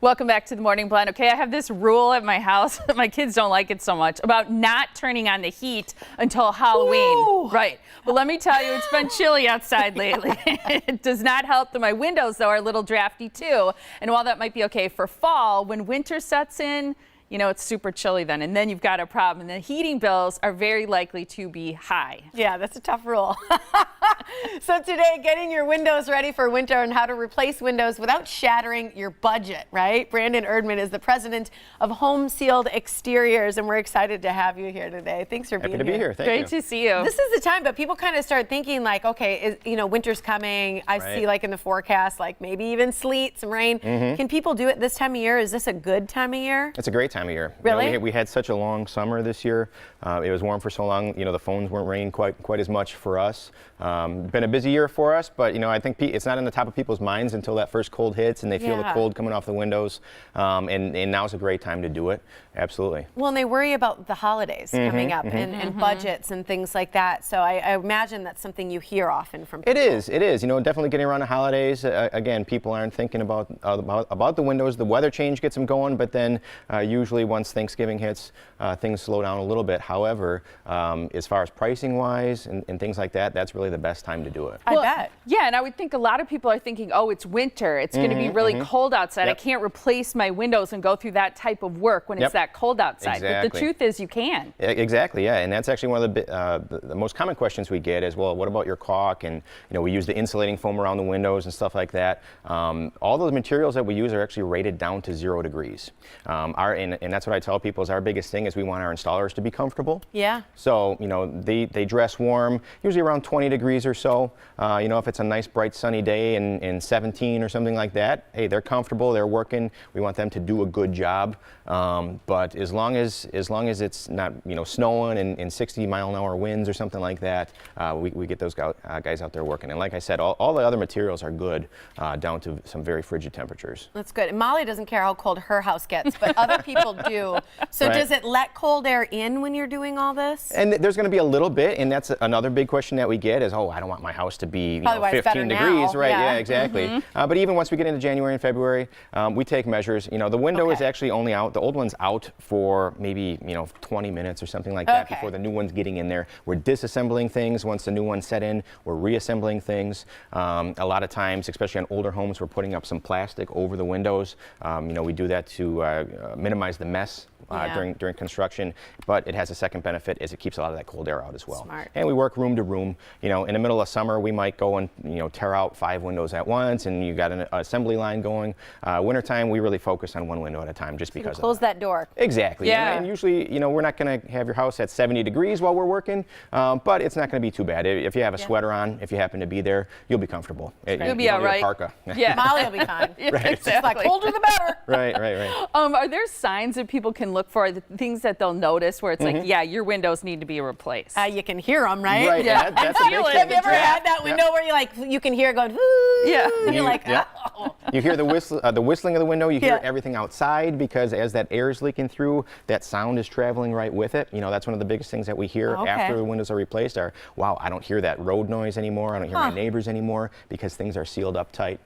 Welcome back to the Morning Blend. Okay, I have this rule at my house. My kids don't like it so much about not turning on the heat until Halloween. Ooh. Right. But let me tell you, it's been chilly outside lately. It does not help that my windows, though, are a little drafty, too. And while that might be okay for fall, when winter sets in, you know, it's super chilly then, and then you've got a problem. And the heating bills are very likely to be high. Yeah, that's a tough rule. So today, getting your windows ready for winter and how to replace windows without shattering your budget, right? Brandon Erdman is the president of HomeSealed Exteriors, and we're excited to have you here today. Thanks for being here. Happy to be here. Thank you. Great to see you. This is the time, but people kind of start thinking like, okay, winter's coming. I see like in the forecast, like maybe even sleet, some rain. Can people do it this time of year? Is this a good time of year? It's a great time of year. Really? You know, we had such a long summer this year. It was warm for so long. You know, the phones weren't raining quite as much for us. Been a busy year for us, but you know, I think it's not on the top of people's minds until that first cold hits and they feel the cold coming off the windows. And now's a great time to do it. Absolutely. Well, and they worry about the holidays coming up and budgets and things like that. So I imagine that's something you hear often from people. It is. You know, definitely getting around the holidays. Again, people aren't thinking about the windows. The weather change gets them going, but then usually once Thanksgiving hits, things slow down a little bit. However, as far as pricing wise and things like that, that's really the best time to do it. I bet. Yeah, and I would think a lot of people are thinking, oh, it's winter. It's going to be really cold outside. I can't replace my windows and go through that type of work when it's that cold outside. Exactly. But the truth is you can. Exactly, yeah. And that's actually one of the most common questions we get is, well, what about your caulk? And, you know, we use the insulating foam around the windows and stuff like that. All those materials that we use are actually rated down to 0 degrees. And that's what I tell people is our biggest thing is we want our installers to be comfortable. Yeah. So, you know, they dress warm, usually around 20 degrees or so. You know, if it's a nice bright sunny day in 17 or something like that, hey, they're comfortable, they're working. We want them to do a good job. But as long as it's not, you know, snowing and 60-mile-an-hour winds or something like that, we get those guys out there working. And like I said, all the other materials are good down to some very frigid temperatures. That's good. And Molly doesn't care how cold her house gets, but other people do. So does it let cold air in when you're doing all this? And there's going to be a little bit, and that's another big question that we get is, oh, I don't want my house to be 15 degrees, right? Yeah, exactly. But even once we get into January and February, we take measures. You know, the window is actually only out. The old one's out for maybe 20 minutes or something like that before the new one's getting in there. We're disassembling things once the new one's set in. We're reassembling things. A lot of times, especially on older homes, we're putting up some plastic over the windows. You know, we do that to minimize the mess during construction, but it has a second benefit is it keeps a lot of that cold air out as well. Smart. And we work room to room. You know, in the middle of summer, we might go and tear out 5 windows at once, and you got an assembly line going. Wintertime, we really focus on 1 window at a time, just because close that door. Exactly. Yeah. And usually, we're not going to have your house at 70 degrees while we're working, but it's not going to be too bad. If you have a sweater on, if you happen to be there, you'll be comfortable. You'll be all right. Parka. Yeah. Molly will be fine. Right. It's like colder the better. Right. Are there signs that people can look for, the things that they'll notice where it's like, yeah, your windows need to be replaced? You can hear them, right? Right. Yeah. That's a big thing. Have you ever had that window where you can hear it going, whoo, and you're like, oh. You hear the whistling of the window. You hear everything outside because as that air is leaking through, that sound is traveling right with it. You know, that's one of the biggest things that we hear after the windows are replaced are, wow, I don't hear that road noise anymore. I don't hear my neighbors anymore because things are sealed up tight.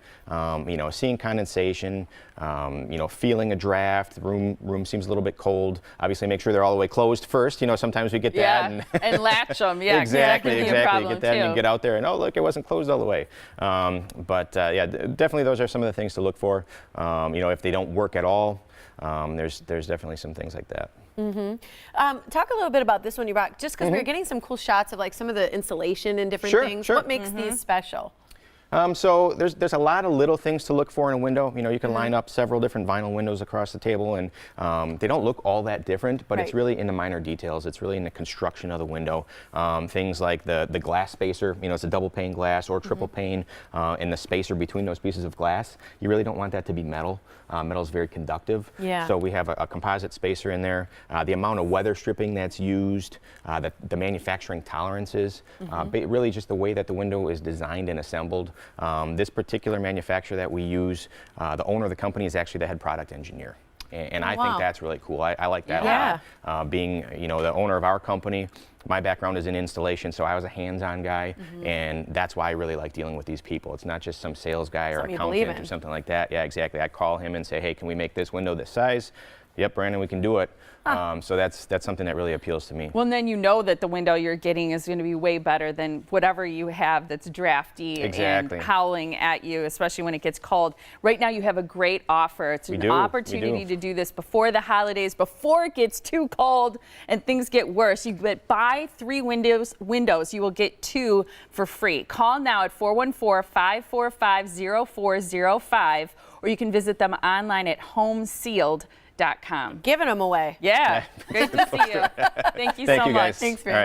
Seeing condensation, feeling a draft. The room seems a little bit cold. Obviously, make sure they're all the way closed first. You know, sometimes we get that. And latch them. Yeah, exactly. You Get that and get out there and, oh, look, it wasn't closed all the way. Definitely those are some of the things to look for. If they don't work at all, there's definitely some things like that. Talk a little bit about this one you brought, just because we're getting some cool shots of like some of the insulation and different things. Sure. What makes these special? So there's a lot of little things to look for in a window. You can line up several different vinyl windows across the table, and they don't look all that different, but it's really in the minor details. It's really in the construction of the window. Things like the glass spacer, it's a double pane glass or triple pane, and the spacer between those pieces of glass. You really don't want that to be metal. Metal is very conductive. Yeah. So we have a composite spacer in there. The amount of weather stripping that's used, the manufacturing tolerances, really just the way that the window is designed and assembled. This particular manufacturer that we use, the owner of the company is actually the head product engineer. And I wow. think that's really cool. I like that Yeah. a lot. Being, the owner of our company, my background is in installation, so I was a hands-on guy, and that's why I really like dealing with these people. It's not just some sales guy or Something you believe accountant in. or something like that. Yeah, exactly. I call him and say, hey, can we make this window this size? Yep, Brandon, we can do it. So that's something that really appeals to me. Well, and then you know that the window you're getting is going to be way better than whatever you have that's drafty Exactly. and howling at you, especially when it gets cold. Right now you have a great offer. It's an opportunity to do this before the holidays, before it gets too cold and things get worse. You buy 3 windows, you will get 2 for free. Call now at 414-545-0405, or you can visit them online at HomeSealed.com. Giving them away. Yeah, great to see you. Thank you so Thank you, much. guys. Thanks, All right.